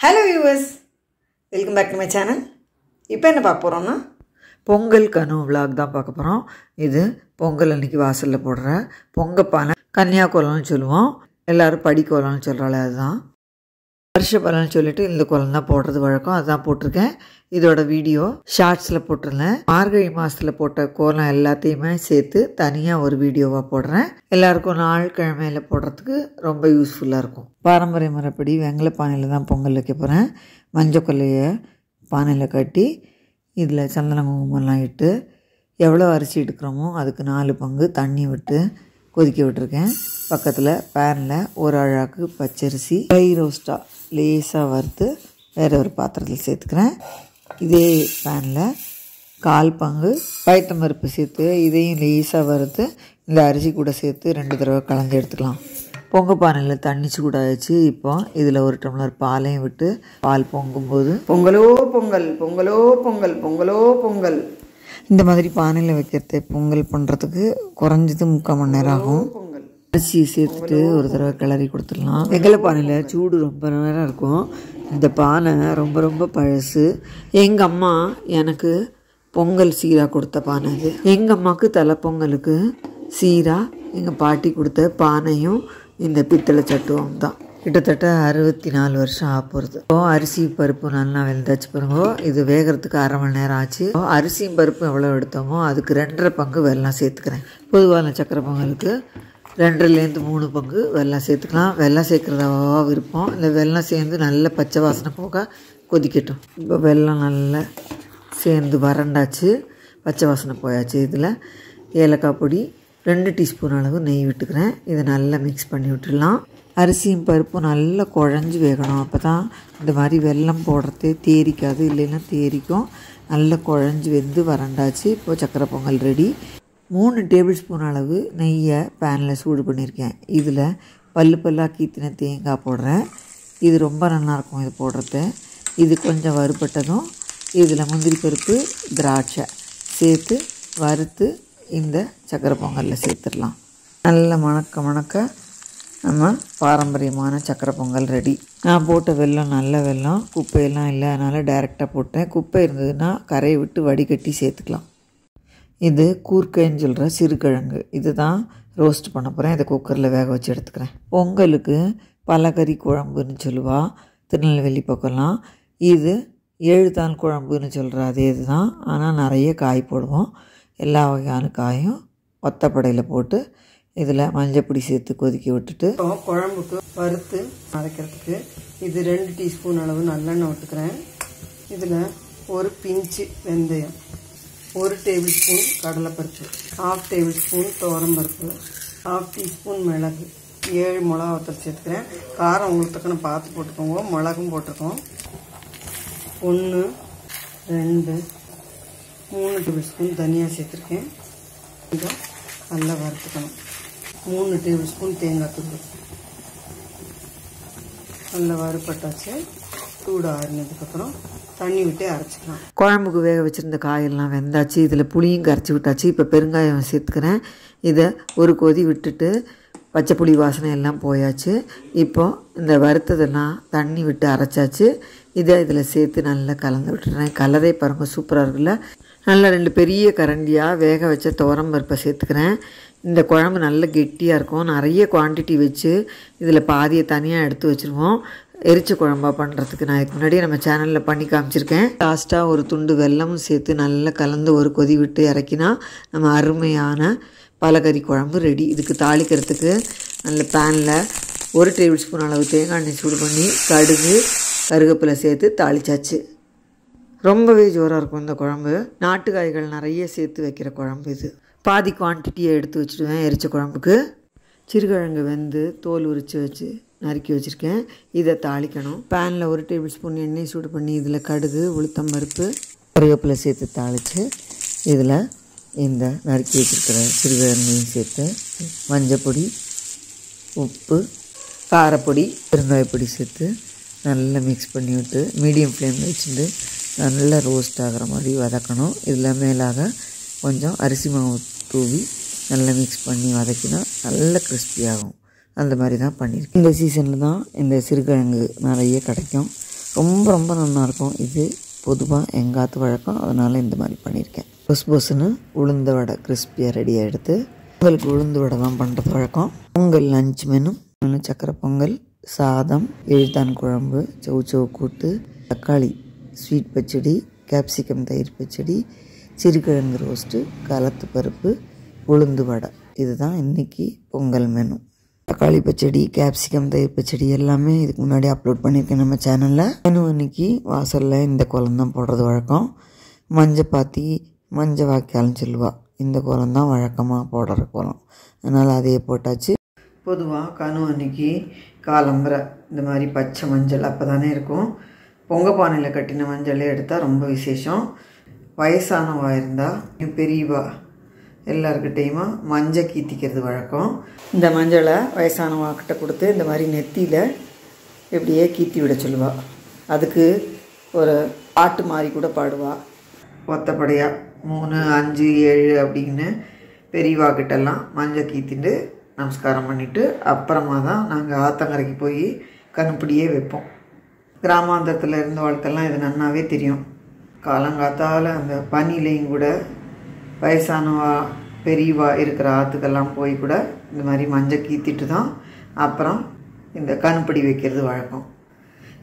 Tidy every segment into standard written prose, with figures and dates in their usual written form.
Hello viewers, welcome back to my channel. இப்போ என்ன பார்க்க போறோம்னா பொங்கல் கனு vlog தான் பார்க்க போறோம். இது பொங்கல் அன்னைக்கு வாசல்ல போடுற பொங்கப்பானை கன்னியாகுலம்னு சொல்லுவோம். எல்லாரும் படிக்கோலம்னு சொல்றாளே அதுதான். வருஷ பலன்னு சொல்லிட்டு இந்த கோலம் தான் போடுறது வழக்கம். அதான் போட்டிருக்கேன். இதோட வீடியோ ஷார்ட்ஸில் போட்டிருந்தேன். மார்கழி மாதத்தில் போட்ட கோலம் எல்லாத்தையுமே சேர்த்து தனியாக ஒரு வீடியோவாக போடுறேன். எல்லாருக்கும் நாள் கிழமையில் போடுறதுக்கு ரொம்ப யூஸ்ஃபுல்லாக இருக்கும். பாரம்பரிய முறைப்படி வெங்கல பானையில் தான் பொங்கல் வைக்க போகிறேன். மஞ்சள் கொல்லையை பானையில் கட்டி இதில் சந்தன குங்குமம்லாம் இட்டு எவ்வளோ அரிசி எடுக்கிறோமோ அதுக்கு 4 பங்கு தண்ணி விட்டு கொதிக்க விட்டுருக்கேன். பக்கத்தில் பேனில் ஒரு அழாக்கு பச்சரிசி ட்ரை ரோஸ்ட்டாக லேசாக வறுத்து வேறு ஒரு பாத்திரத்தில் சேர்த்துக்கிறேன். இதே பேனில் 1/4 பங்கு பயத்தம் பருப்பு சேர்த்து இதையும் லேசாக வறுத்து இந்த அரிசி கூட சேர்த்து 2 தடவை கலந்து எடுத்துக்கலாம். பொங்கல் பானையில் தண்ணி சூடாகிடுச்சு. இப்போ இதில் 1 டம்ளர் பாலையும் விட்டு பால் பொங்கும்போது பொங்கலோ பொங்கல் பொங்கலோ பொங்கல் பொங்கலோ பொங்கல் இந்த மாதிரி பானையில் வைக்கிறது பொங்கல் பண்ணுறதுக்கு குறைஞ்சது 3/4 மணி நேரம் ஆகும். அரிசியை சேர்த்துட்டு ஒரு தடவை கிளறி கொடுத்துடலாம். வெங்கல பானையில் சூடு ரொம்ப நேரம் இருக்கும். இந்த பானை ரொம்ப ரொம்ப பழசு. எங்கள் அம்மா எனக்கு பொங்கல் சீரா கொடுத்த பானை அது. எங்கள் அம்மாவுக்கு தலை பொங்கலுக்கு சீரா எங்கள் பாட்டி கொடுத்த பானையும் இந்த பித்தளை சட்டுவம் தான். கிட்டத்தட்ட 64 வருஷம் ஆக போகிறது. அரிசி பருப்பு நல்லா வெந்தாச்சு பாருங்க. இது வேகிறதுக்கு 1/2 மணி நேரம் ஆச்சு. அரிசியும் பருப்பும் எவ்வளோ எடுத்தோமோ அதுக்கு 2.5 பங்கு வெல்லம் சேர்த்துக்கிறேன். பொதுவான சக்கரை பொங்கலுக்கு 2லேருந்து 3 பங்கு வெல்லம் சேர்த்துக்கலாம். வெல்லம் சேர்க்குறதா விருப்பம். இந்த வெல்லம் சேர்ந்து நல்ல பச்சை வாசனை போக கொதிக்கட்டும். இப்போ வெல்லம் நல்லா சேர்ந்து வறண்டாச்சு, பச்சை வாசனை போயாச்சு. இதில் ஏலக்காய் பொடி 2 டீஸ்பூன் அளவு நெய் விட்டுக்கிறேன். இதை நல்லா மிக்ஸ் பண்ணி விட்டுடலாம். அரிசியும் பருப்பும் நல்லா குழஞ்சி வேகணும். அப்போ தான் இந்த மாதிரி வெல்லம் போடுறதே தேரிக்காது, இல்லைன்னா தேரிக்கும். நல்லா குழஞ்சி வெந்து வறண்டாச்சு. இப்போது சக்கரை பொங்கல் ரெடி. 3 டேபிள் ஸ்பூன் அளவு நெய்யை பேனில் சூடு பண்ணியிருக்கேன். இதில் பல்லாக கீத்தின தேங்காய் போடுறேன். இது ரொம்ப நல்லாயிருக்கும் இது போடுறது. இது கொஞ்சம் வறுபட்டதும் இதில் முந்திரி பருப்பு திராட்சை சேர்த்து வறுத்து இந்த சக்கரை பொங்கலில் சேர்த்துடலாம். நல்ல மணக்க மணக்க நம்ம பாரம்பரியமான சக்கரை பொங்கல் ரெடி. நான் போட்ட வெல்லம் நல்ல வெல்லம், குப்பையெல்லாம் இல்லை, அதனால் டைரெக்டாக போட்டேன். குப்பை இருந்ததுன்னா கரையை விட்டு வடிகட்டி சேர்த்துக்கலாம். இது கூர்க்கைன்னு சொல்கிற சிறுகிழங்கு. இது தான் ரோஸ்ட் பண்ண போகிறேன். இதை குக்கரில் வேக வச்சு எடுத்துக்கிறேன். பொங்கலுக்கு பலகறி குழம்புன்னு சொல்லுவா திருநெல்வேலி பக்கம்லாம். இது 7 தாள் குழம்புன்னு சொல்கிற அதே இது தான். ஆனால் நிறைய காய் போடுவோம். எல்லா வகையான காயும் ஒத்தப்படையில் போட்டு இதில் மஞ்சப்பொடி சேர்த்து கொதிக்க விட்டுட்டு குழம்புக்கு வறுத்து அரைக்கிறதுக்கு இது 2 டீஸ்பூன் அளவு நல்லெண்ணெய் விட்டுக்கிறேன். இதில் ஒரு பிஞ்சு வெந்தயம், 1 டேபிள் ஸ்பூன் கடலைப்பருப்பு, 1/2 டேபிள் ஸ்பூன் துவரம்பருப்பு, 1/2 டீஸ்பூன் மிளகு, 7 மிளகா வத்தல் சேர்த்துக்கிறேன். காரம் உங்களுக்கு தக்கன பார்த்து போட்டுக்கோங்க. மிளகும் போட்டிருக்கோம். 1 2 3 டேபிள் ஸ்பூன் தனியாக சேர்த்துருக்கேன். இதை நல்லா வறுத்துக்கணும். 3 டேபிள் ஸ்பூன் தேங்காய் தூள் நல்லா வறுப்பட்டாச்சு. சூடு ஆறினதுக்கப்புறம் தண்ணி விட்டு அரைச்சிக்கலாம். குழம்புக்கு வேக வச்சுருந்த காயெல்லாம் வெந்தாச்சு. இதில் புளியும் கரைச்சி விட்டாச்சு. இப்போ பெருங்காயம் சேர்த்துக்கிறேன். இதை ஒரு கொதி விட்டுட்டு பச்சை புளி வாசனை எல்லாம் போயாச்சு. இப்போது இந்த வறுத்ததெல்லாம் தண்ணி விட்டு அரைச்சாச்சு. இதை இதில் சேர்த்து நல்லா கலந்து விட்டுறேன். கலரே பாருங்கள் சூப்பராக இருக்குல்ல. நல்லா 2 பெரிய கரண்டியாக வேக வச்ச துவரம்பருப்பை சேர்த்துக்கிறேன். இந்த குழம்பு நல்ல கெட்டியாக இருக்கும். நிறைய குவான்டிட்டி வச்சு இதில் பாதியை தனியாக எடுத்து வச்சுருவோம். எரிச்ச குழம்பா பண்ணுறதுக்கு நான் இதுக்கு முன்னாடியே நம்ம சேனலில் பண்ணி காமிச்சிருக்கேன். லாஸ்ட்டாக ஒரு துண்டு வெல்லமும் சேர்த்து நல்லா கலந்து ஒரு கொதி விட்டு இறக்கினா நம்ம அருமையான பலகறி குழம்பு ரெடி. இதுக்கு தாளிக்கிறதுக்கு நல்ல பேனில் 1 டேபிள் ஸ்பூன் அளவு தேங்காய் எண்ணெய் சூடு பண்ணி கடுகு கருவேப்பிலை சேர்த்து தாளிச்சாச்சு. ரொம்பவே ஜோராக இருக்கும் இந்த குழம்பு. நாட்டு காய்கள் நிறைய சேர்த்து வைக்கிற குழம்பு இது. பாதி குவான்டிட்டியை எடுத்து வச்சுடுவேன் எரிச்ச குழம்புக்கு. சிறுகிழங்கு வெந்து தோல் உரித்து வச்சு நறுக்கி வச்சுருக்கேன். இதை தாளிக்கணும். பேனில் 1 டேபிள் ஸ்பூன் எண்ணெய் சூடு பண்ணி இதில் கடுகு உளுத்தம் பருப்பு கருவேப்பிலை சேர்த்து தாளித்து இதில் இந்த நறுக்கி வச்சுருக்கிற சிறுகிழங்கையும் சேர்த்து மஞ்சப்பொடி, உப்பு, காரப்பொடி, பெருங்காயப்பொடி சேர்த்து நல்லா மிக்ஸ் பண்ணி விட்டு மீடியம் ஃப்ளேமில் வச்சுட்டு நல்லா ரோஸ்ட் ஆகிற மாதிரி வதக்கணும். இதில் மேலாக கொஞ்சம் அரிசி மாவு தூவி நல்லா மிக்ஸ் பண்ணி வதக்கினா நல்ல கிறிஸ்பியாகும். அந்த மாதிரி தான் பண்ணியிருக்கேன். இந்த சீசனில் தான் இந்த சிறுகிழங்கு நிறைய கிடைக்கும். ரொம்ப ரொம்ப நல்லாயிருக்கும். இது பொதுவாக எங்காத்து வழக்கம், அதனால் இந்த மாதிரி பண்ணியிருக்கேன். பொசுன்னு உளுந்த வடை கிறிஸ்பியாக ரெடியாக எடுத்து பொங்கலுக்கு உளுந்து வடை தான் பண்ணுறது வழக்கம். பொங்கல் லஞ்ச் மெனு சக்கரை பொங்கல், சாதம், எழுத்தான் குழம்பு, சௌச்சௌ கூட்டு, தக்காளி ஸ்வீட் பச்சடி, கேப்சிகம் தயிர் பச்சடி, சிறுகிழங்கு ரோஸ்ட்டு, கலத்து பருப்பு, உளுந்து வடை. இதுதான் இன்றைக்கி பொங்கல் மெனு. தக்காளி பச்சடி, கேப்சிகம் தயிர் பச்சடி எல்லாமே இதுக்கு முன்னாடி அப்லோட் பண்ணியிருக்கேன் நம்ம சேனலில். மெனு அன்றைக்கி வாசலில் இந்த கோலம் தான் போடுறது வழக்கம். மஞ்சள் பாத்தி, மஞ்சள் வாய்க்கால்னு சொல்லுவா, இந்த கோலம் தான் வழக்கமாக போடுற கோலம். அதனால் அதையே போட்டாச்சு. பொதுவாக கனு அன்றைக்கி காலம்பரை இந்த மாதிரி பச்சை மஞ்சள் அப்போ தானே இருக்கும். பொங்கல் பானையில் கட்டின மஞ்சளே எடுத்தால் ரொம்ப விசேஷம். வயசானவா இருந்தால் பெரியவா எல்லாருக்கிட்டையுமா மஞ்சள் கீத்திக்கிறது வழக்கம். இந்த மஞ்சளை வயசானவாக்கிட்ட கொடுத்து இந்த மாதிரி நெத்தியில் எப்படியே கீத்தி விட சொல்லுவாள். அதுக்கு ஒரு பாட்டு மாதிரி கூட பாடுவாள். ஒத்தப்படையாக 3, 5, 7 அப்படின்னு பெரியவாக்கிட்டெல்லாம் மஞ்சள் கீத்திட்டு நமஸ்காரம் பண்ணிவிட்டு அப்புறமா தான் நாங்கள் ஆத்தங்கரைக்கு போய் கணுப்பிடியே வைப்போம். கிராமாந்தரத்தில் இருந்த வாழ்க்கெல்லாம் இது நன்னாவே தெரியும். காலங்காத்தால் அந்த பனிலையும் கூட வயசானவா பெரியவா இருக்கிற ஆற்றுக்கெல்லாம் போய் கூட இந்த மாதிரி மஞ்சள் கீத்திட்டு தான் அப்புறம் இந்த கணுப்படி வைக்கிறது வழக்கம்.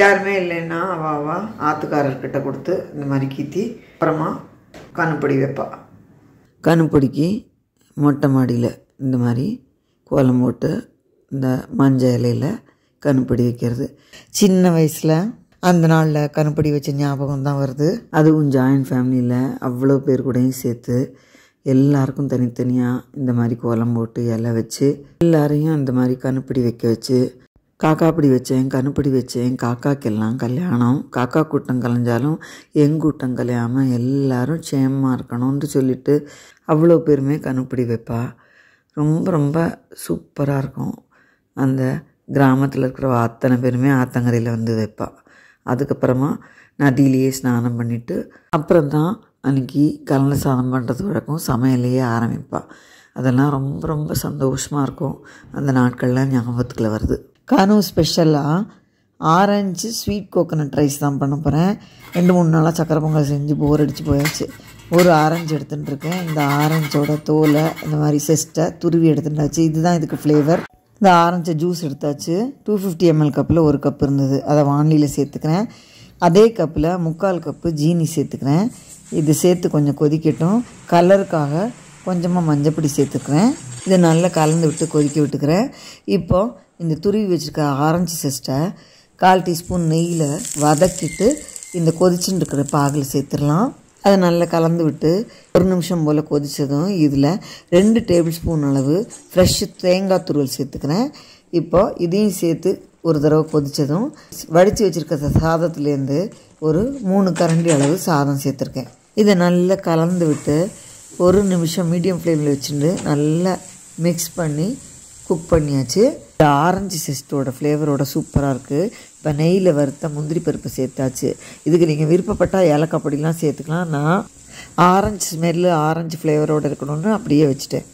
யாருமே இல்லைன்னா அவா ஆற்றுக்காரர்கிட்ட கொடுத்து இந்த மாதிரி கீத்தி அப்புறமா கணுப்படி வைப்பா. கணுப்படிக்கு மொட்டை மாடியில் இந்த மாதிரி கோலம் போட்டு இந்த மஞ்சள் இலையில் கணுப்படி வைக்கிறது. சின்ன வயசில் அந்த நாளில் கணுப்படி வச்ச ஞாபகம் தான் வருது. அதுவும் ஜாயின்ட் ஃபேமிலியில் அவ்வளோ பேர் கூடயும் சேர்த்து எல்லாருக்கும் தனித்தனியாக இந்த மாதிரி கோலம் போட்டு இலை வச்சு எல்லாரையும் இந்த மாதிரி கணுப்படி வைக்க வச்சு காக்காப்படி வச்சேன், கணுப்படி வச்சேன். காக்காக்கெல்லாம் கல்யாணம், காக்கா கூட்டம் கலைஞ்சாலும் எங்கூட்டம் கலையாமல் எல்லோரும் க்ஷேமமாக இருக்கணும்னு சொல்லிட்டு அவ்வளோ பேருமே கணுப்படி வைப்பா. ரொம்ப ரொம்ப சூப்பராக இருக்கும். அந்த கிராமத்தில் இருக்கிற அத்தனை பேருமே ஆத்தங்கரையில் வந்து வைப்பா. அதுக்கப்புறமா நதியிலேயே ஸ்நானம் பண்ணிவிட்டு அப்புறம்தான் அன்றைக்கி கலந்து சாதம் பண்ணுறது வழக்கம். சமையலையே ஆரம்பிப்பாள். அதெல்லாம் ரொம்ப ரொம்ப சந்தோஷமாக இருக்கும். அந்த நாட்கள்லாம் ஞாபகத்தில் வருது. கனு ஸ்பெஷலாக ஆரஞ்சு ஸ்வீட் கோகோனட் ரைஸ் தான் பண்ண போகிறேன். 2-3 நாளாக சக்கரை பொங்கல் செஞ்சு போர் அடித்து போயாச்சு. ஒரு ஆரஞ்சு எடுத்துட்டுருக்கேன். இந்த ஆரஞ்சோட தோலை இந்த மாதிரி செஸ்ட்டை துருவி எடுத்துட்டாச்சு. இதுதான் இதுக்கு ஃப்ளேவர். இந்த ஆரஞ்சு ஜூஸ் எடுத்தாச்சு. 250 ml கப்பில் 1 கப் இருந்தது. அதை வானிலையில் சேர்த்துக்கிறேன். அதே கப்பில் 3/4 கப்பு ஜீனி சேர்த்துக்கிறேன். இது சேர்த்து கொஞ்சம் கொதிக்கட்டும். கலருக்காக கொஞ்சமாக மஞ்சப்பொடி சேர்த்துக்கிறேன். இதை நல்லா கலந்து விட்டு கொதிக்க விட்டுக்கிறேன். இப்போது இந்த துருவி வச்சுருக்க ஆரஞ்சு செஸ்ட்டை 1/4 டீஸ்பூன் நெய்யில் வதக்கிட்டு இந்த கொதிச்சுன்னு இருக்கிற பாகில் சேர்த்துடலாம். அதை நல்லா கலந்து விட்டு 1 நிமிஷம் போல் கொதித்ததும் இதில் 2 டேபிள் ஸ்பூன் அளவு ஃப்ரெஷ்ஷு தேங்காய் துருவல் சேர்த்துக்கிறேன். இப்போது இதையும் சேர்த்து ஒரு தடவை கொதித்ததும் வடித்து வச்சுருக்க சாதத்துலேருந்து ஒரு 3 கரண்டி அளவு சாதம் சேர்த்துருக்கேன். இதை நல்லா கலந்து விட்டு 1 நிமிஷம் மீடியம் ஃப்ளேமில் வச்சுட்டு நல்லா மிக்ஸ் பண்ணி குக் பண்ணியாச்சு. இந்த ஆரஞ்சு செஸ்ட்டோட ஃப்ளேவரோட சூப்பராக இருக்குது. இப்போ நெய்யில் வறுத்த முந்திரி பருப்பு சேர்த்தாச்சு. இதுக்கு நீங்கள் விருப்பப்பட்டால் ஏலக்காய் பொடிலாம் சேர்த்துக்கலாம். நான் ஆரஞ்சு ஸ்மெல்லு ஆரஞ்சு ஃப்ளேவரோடு இருக்கணும்னு அப்படியே வச்சுட்டேன்.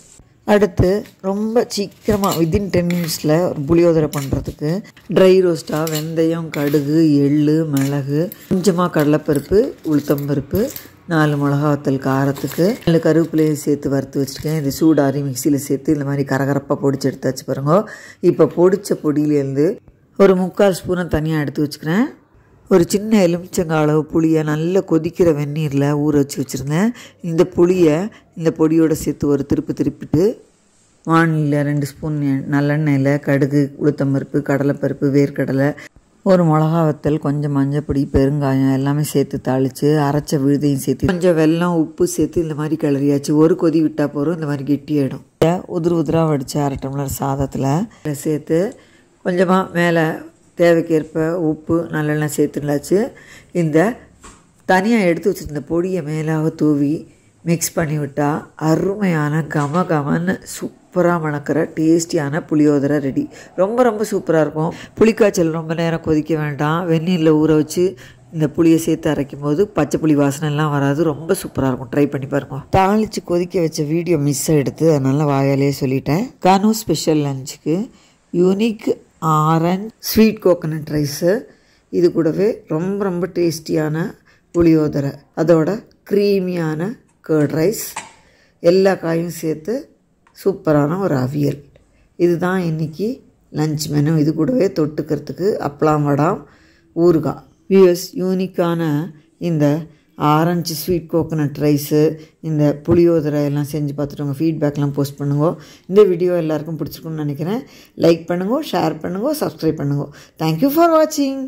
அடுத்து ரொம்ப சீக்கிரமாக வித்தின் 10 மினிட்ஸில் ஒரு புளியோதரை பண்ணுறதுக்கு ட்ரை ரோஸ்ட்டாக வெந்தயம், கடுகு, எள்ளு, மிளகு, கொஞ்சமாக கடலைப்பருப்பு, உளுத்தம்பருப்பு, 4 மிளகாத்தல் காரத்துக்கு 4 கருவேப்பிலையும் சேர்த்து வறுத்து வச்சுருக்கேன். இது சூடாரி மிக்சியில் சேர்த்து இந்த மாதிரி கரகரப்பாக பொடிச்சு எடுத்து வச்சு பாருங்க. இப்போ பொடித்த பொடியிலேருந்து ஒரு 3/4 ஸ்பூனை தனியாக எடுத்து வச்சுக்கிறேன். ஒரு சின்ன எலுமிச்சங்காய் அளவு புளியை நல்ல கொதிக்கிற வெந்நீரில் ஊற வச்சு வச்சுருந்தேன். இந்த புளியை இந்த பொடியோடு சேர்த்து ஒரு திருப்பிட்டு வானிலையில் 2 ஸ்பூன் நல்லெண்ணெயில் கடுகு, உளுத்தம்பருப்பு, கடலைப்பருப்பு, வேர்க்கடலை, ஒரு மிளகா வத்தல், கொஞ்சம் மஞ்சப்பொடி, பெருங்காயம் எல்லாமே சேர்த்து தாளித்து அரைச்ச விழுதையும் சேர்த்து கொஞ்சம் வெல்லம், உப்பு சேர்த்து இந்த மாதிரி கிளறியாச்சு. ஒரு கொதி விட்டால் போகிறோம். இந்த மாதிரி கெட்டியாயிடும். உதிராக வடித்து 1/2 டம்ளர் சாதத்தில் சேர்த்து கொஞ்சமாக மேலே தேவைக்கேற்ப உப்பு, நல்லெண்ணெய் சேர்த்துலாச்சு. இந்த தனியாக எடுத்து வச்சுருந்த பொடியை மேலாக தூவி மிக்ஸ் பண்ணி விட்டால் அருமையான கமன்னு சூப்பராக மணக்கிற டேஸ்டியான புளியோதரை ரெடி. ரொம்ப ரொம்ப சூப்பராக இருக்கும். புளிக்காய்ச்சல் ரொம்ப நேரம் கொதிக்க வேண்டாம். வெந்நீரில் ஊற வச்சு இந்த புளியை சேர்த்து அரைக்கும் போது பச்சை புளி வாசனைலாம் வராது. ரொம்ப சூப்பராக இருக்கும். ட்ரை பண்ணி பாருங்க. தாளித்து கொதிக்க வச்ச வீடியோ மிஸ் எடுத்து அதனால் வாயாலேயே சொல்லிட்டேன். கனு ஸ்பெஷல் லஞ்சுக்கு unique orange sweet coconut rice இது கூடவே ரொம்ப ரொம்ப டேஸ்டியான புளியோதரை, அதோட க்ரீமியான கர்ட் ரைஸ், எல்லா காயும் சேர்த்து சூப்பரான ஒரு அவியல். இதுதான் இன்றைக்கி லஞ்ச் மெனு. இது கூடவே தொட்டுக்கிறதுக்கு அப்பளம், வடம், ஊறுகாய். வியூவர்ஸ், யூனிக்கான இந்த ஆரஞ்சு ஸ்வீட் கோகோனட் ரைஸு, இந்த புளியோதரை எல்லாம் செஞ்சு பார்த்துட்டு உங்கள் ஃபீட்பேக்லாம் போஸ்ட் பண்ணுங்க. இந்த வீடியோ எல்லாருக்கும் பிடிச்சிருக்குன்னு நினைக்கிறேன். லைக் பண்ணுங்க, ஷேர் பண்ணுங்க, சப்ஸ்கிரைப் பண்ணுங்க. தேங்க்யூ ஃபார் வாட்சிங்.